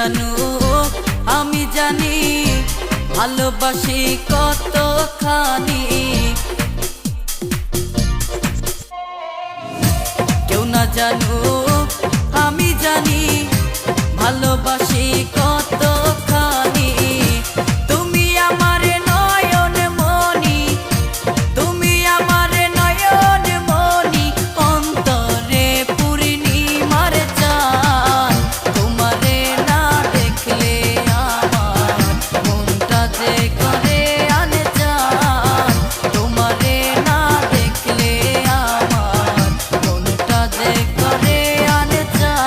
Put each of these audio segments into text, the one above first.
জানুক আমি জানি ভালোবাসি কতখানি। কেউ না জানুক আমি জানি ভালোবাসি কতখানি। তুমি আমার নয়ন মনি, তুমি আমার নয়ন মনি, অন্তরে পূর্ণিমার চাঁদ। তোমারে না দেখলে আমার মনটা যে করে আনজান। তোমারে না দেখলে আমার মনটা যে করে আনজান।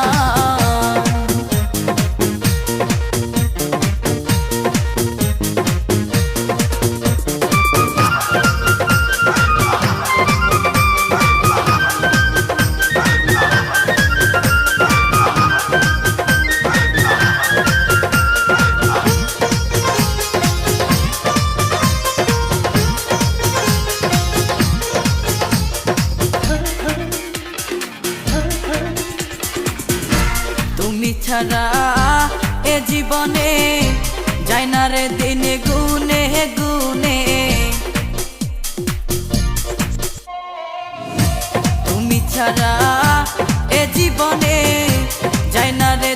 তুমি ছাড়া এ জীবনে যায় না রে দিন গুনে গুনে। তুমি ছাড়া এ জীবনে যায় না রে